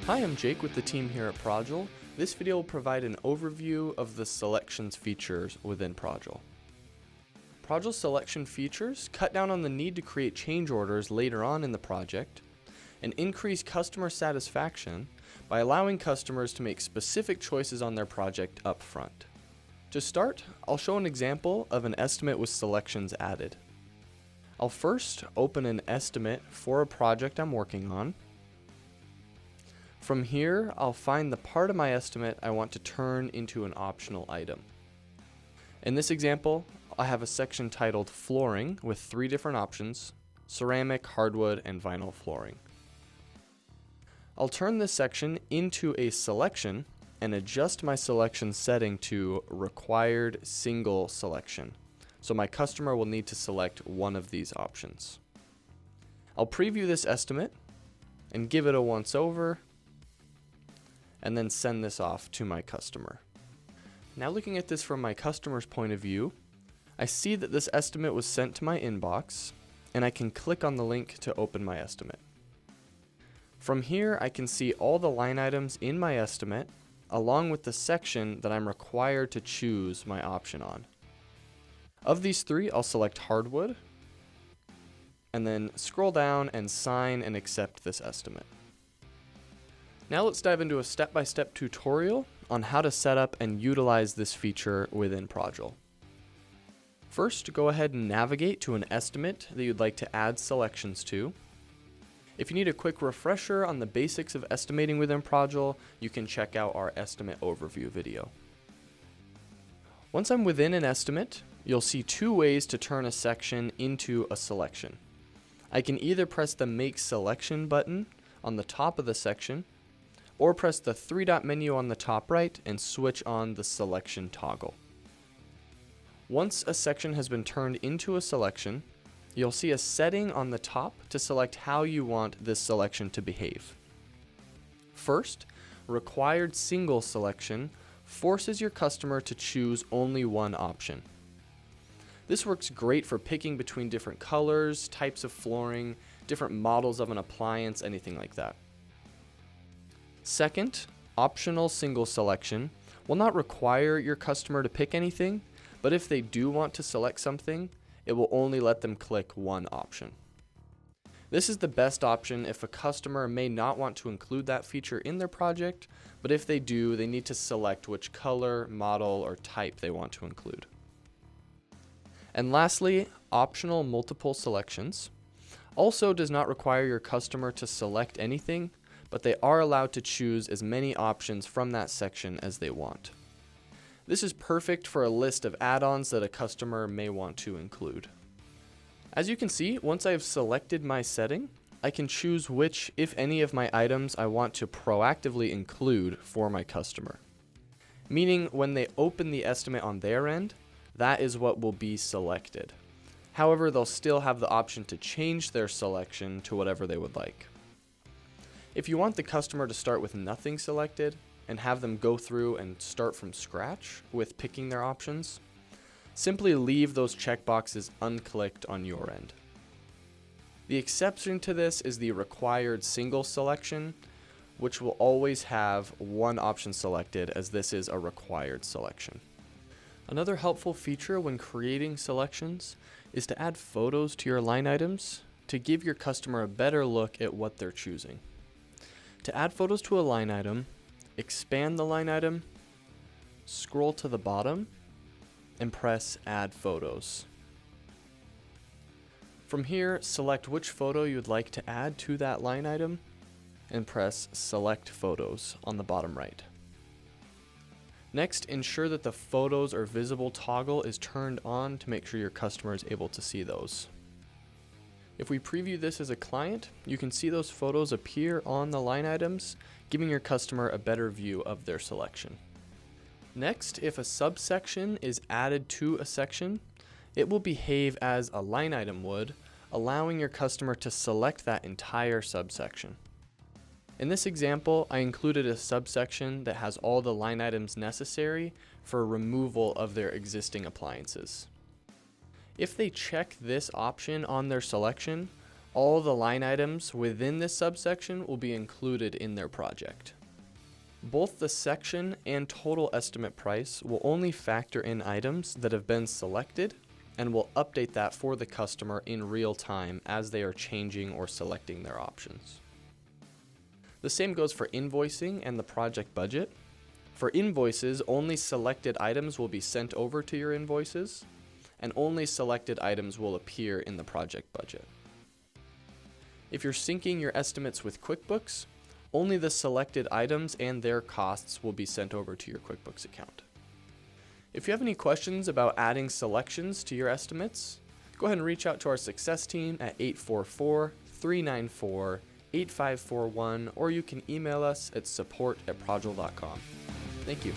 Hi, I'm Jake with the team here at Projul. This video will provide an overview of the selections features within Projul. Projul's selection features cut down on the need to create change orders later on in the project and increase customer satisfaction by allowing customers to make specific choices on their project up front. To start, I'll show an example of an estimate with selections added. I'll first open an estimate for a project I'm working on. From here, I'll find the part of my estimate I want to turn into an optional item. In this example, I have a section titled Flooring with 3 different options: ceramic, hardwood, and vinyl flooring. I'll turn this section into a selection and adjust my selection setting to Required Single Selection, so my customer will need to select one of these options. I'll preview this estimate and give it a once over, and then send this off to my customer. Now looking at this from my customer's point of view, I see that this estimate was sent to my inbox, and I can click on the link to open my estimate. From here, I can see all the line items in my estimate, along with the section that I'm required to choose my option on. Of these 3, I'll select hardwood, and then scroll down and sign and accept this estimate. Now let's dive into a step-by-step tutorial on how to set up and utilize this feature within Projul. First, go ahead and navigate to an estimate that you'd like to add selections to. If you need a quick refresher on the basics of estimating within Projul, you can check out our estimate overview video. Once I'm within an estimate, you'll see 2 ways to turn a section into a selection. I can either press the Make Selection button on the top of the section, or press the 3-dot menu on the top right and switch on the selection toggle. Once a section has been turned into a selection, you'll see a setting on the top to select how you want this selection to behave. First, Required Single Selection forces your customer to choose only one option. This works great for picking between different colors, types of flooring, different models of an appliance, anything like that. Second, Optional Single Selection will not require your customer to pick anything, but if they do want to select something, it will only let them click one option. This is the best option if a customer may not want to include that feature in their project, but if they do, they need to select which color, model, or type they want to include. And lastly, Optional Multiple Selections also does not require your customer to select anything, but they are allowed to choose as many options from that section as they want. This is perfect for a list of add-ons that a customer may want to include. As you can see, once I have selected my setting, I can choose which, if any, of my items I want to proactively include for my customer. Meaning, when they open the estimate on their end, that is what will be selected. However, they'll still have the option to change their selection to whatever they would like. If you want the customer to start with nothing selected and have them go through and start from scratch with picking their options, simply leave those checkboxes unclicked on your end. The exception to this is the Required Single Selection, which will always have one option selected, as this is a required selection. Another helpful feature when creating selections is to add photos to your line items to give your customer a better look at what they're choosing. To add photos to a line item, expand the line item, scroll to the bottom, and press Add Photos. From here, select which photo you'd like to add to that line item, and press Select Photos on the bottom right. Next, ensure that the Photos or Visible toggle is turned on to make sure your customer is able to see those. If we preview this as a client, you can see those photos appear on the line items, giving your customer a better view of their selection. Next, if a subsection is added to a section, it will behave as a line item would, allowing your customer to select that entire subsection. In this example, I included a subsection that has all the line items necessary for removal of their existing appliances. If they check this option on their selection, All the line items within this subsection will be included in their project. Both the section and total estimate price will only factor in items that have been selected and will update that for the customer in real time as they are changing or selecting their options. The same goes for invoicing and the project budget. For invoices, only selected items will be sent over to your invoices, and only selected items will appear in the project budget. If you're syncing your estimates with QuickBooks, only the selected items and their costs will be sent over to your QuickBooks account. If you have any questions about adding selections to your estimates, go ahead and reach out to our success team at 844-394-8541, or you can email us at support@projul.com. Thank you.